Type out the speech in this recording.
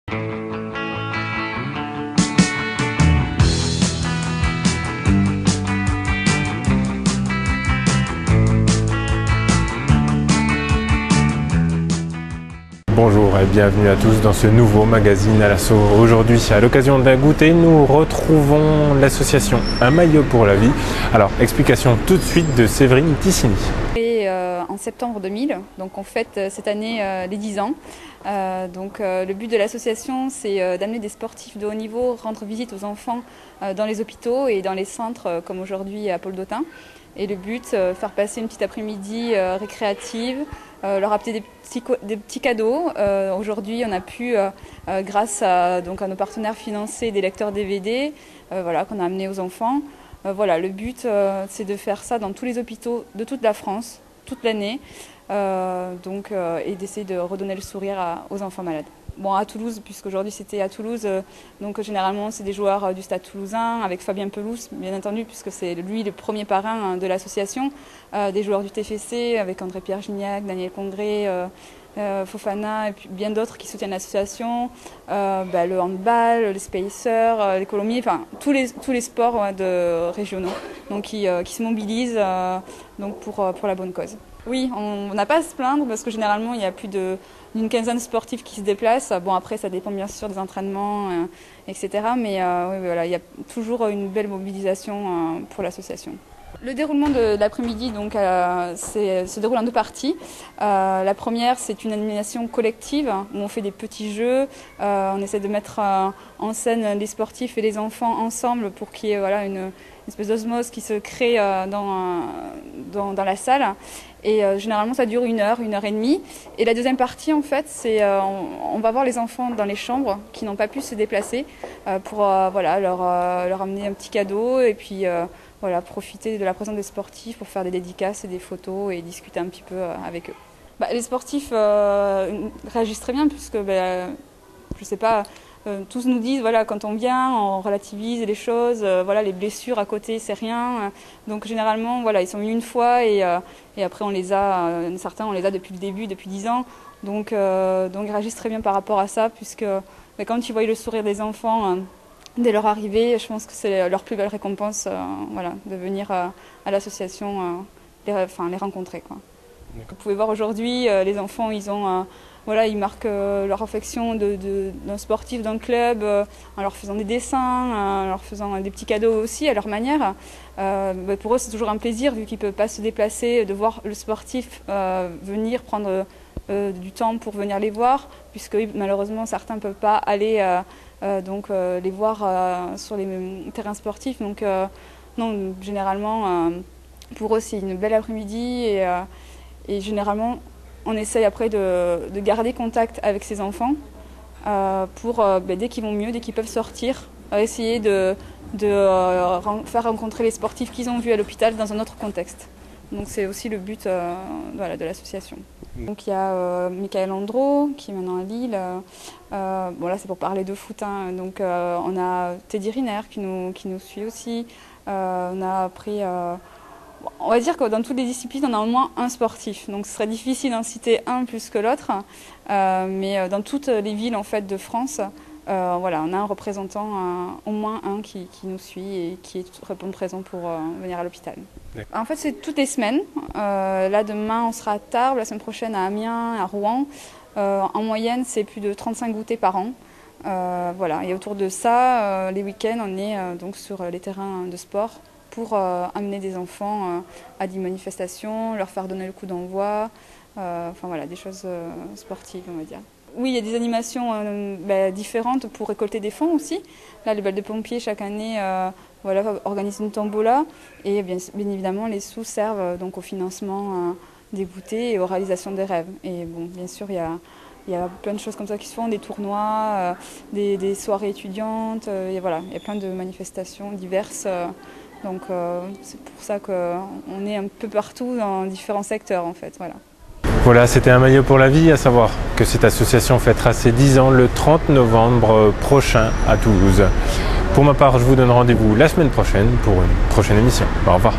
Bonjour et bienvenue à tous dans ce nouveau magazine à l'assaut. Aujourd'hui, à l'occasion d'un goûter, nous retrouvons l'association Un maillot pour la vie. Alors, explication tout de suite de Séverine Tissini. En septembre 2000, donc on fête cette année les 10 ans. Le but de l'association, c'est d'amener des sportifs de haut niveau, rendre visite aux enfants dans les hôpitaux et dans les centres comme aujourd'hui à Paul Dautin. Et le but, faire passer une petite après-midi récréative, leur apporter des petits cadeaux. Aujourd'hui, on a pu, grâce à nos partenaires financiers, des lecteurs DVD qu'on a amenés aux enfants. Le but, c'est de faire ça dans tous les hôpitaux de toute la France, toute l'année, et d'essayer de redonner le sourire aux enfants malades. Bon, à Toulouse, puisqu'aujourd'hui c'était à Toulouse, généralement c'est des joueurs du Stade Toulousain, avec Fabien Pelouse, bien entendu, puisque c'est lui le premier parrain de l'association, des joueurs du TFC, avec André-Pierre Gignac, Daniel Congré, Fofana, et puis bien d'autres qui soutiennent l'association, le handball, les spacers, les colombiers, enfin tous les sports régionaux, qui se mobilisent pour la bonne cause. Oui, on n'a pas à se plaindre parce que généralement il y a plus d'une quinzaine de sportifs qui se déplacent. Bon, après ça dépend bien sûr des entraînements, etc. Mais il y a toujours une belle mobilisation pour l'association. Le déroulement de l'après-midi se déroule en deux parties. La première, c'est une animation collective où on fait des petits jeux. On essaie de mettre en scène les sportifs et les enfants ensemble pour qu'il y ait une espèce d'osmose qui se crée dans la salle. Et généralement, ça dure 1 heure, 1 heure et demie. Et la deuxième partie, en fait, c'est on va voir les enfants dans les chambres qui n'ont pas pu se déplacer pour leur amener un petit cadeau et puis profiter de la présence des sportifs pour faire des dédicaces et des photos et discuter un petit peu avec eux. Les sportifs réagissent très bien puisque, je sais pas, tous nous disent, quand on vient, on relativise les choses, les blessures à côté, c'est rien. Donc généralement, ils sont venus une fois et après on les a, certains on les a depuis le début, depuis 10 ans. Donc ils réagissent très bien par rapport à ça puisque quand tu vois le sourire des enfants dès leur arrivée, je pense que c'est leur plus belle récompense de venir à l'association les rencontrer, quoi. Vous pouvez voir aujourd'hui, les enfants, ils marquent leur affection d'un sportif, d'un club, en leur faisant des dessins, en leur faisant des petits cadeaux aussi à leur manière. Pour eux, c'est toujours un plaisir, vu qu'ils ne peuvent pas se déplacer, de voir le sportif venir prendre du temps pour venir les voir, puisque malheureusement, certains ne peuvent pas aller les voir sur les terrains sportifs. Généralement, pour eux, c'est une belle après-midi et généralement, on essaye après de garder contact avec ces enfants pour, dès qu'ils vont mieux, dès qu'ils peuvent sortir, essayer de faire rencontrer les sportifs qu'ils ont vus à l'hôpital dans un autre contexte. Donc c'est aussi le but de l'association. Donc il y a Michael Andro qui est maintenant à Lille. Là c'est pour parler de foot. On a Teddy Riner qui nous suit aussi. On a appris... on va dire que dans toutes les disciplines, on a au moins un sportif. Donc ce serait difficile d'en citer un plus que l'autre. Mais dans toutes les villes en fait, de France, on a un représentant, au moins un qui nous suit et qui répond présent pour venir à l'hôpital. En fait, c'est toutes les semaines. Là, demain, on sera à Tarbes, la semaine prochaine à Amiens, à Rouen. En moyenne, c'est plus de 35 goûters par an. Et autour de ça, les week-ends, on est sur les terrains de sport pour amener des enfants à des manifestations, leur faire donner le coup d'envoi, des choses sportives, on va dire. Oui, il y a des animations différentes pour récolter des fonds aussi. Là, les balles de pompiers, chaque année, organisent une tombola. Et bien évidemment, les sous servent au financement des goûters et aux réalisations des rêves. Et bien sûr, il y a plein de choses comme ça qui se font, des tournois, des soirées étudiantes. Il y a plein de manifestations diverses. C'est pour ça qu'on est un peu partout dans différents secteurs, en fait. Voilà, c'était Un maillot pour la vie, à savoir que cette association fêtera ses 10 ans le 30 novembre prochain à Toulouse. Pour ma part, je vous donne rendez-vous la semaine prochaine pour une prochaine émission. Au revoir.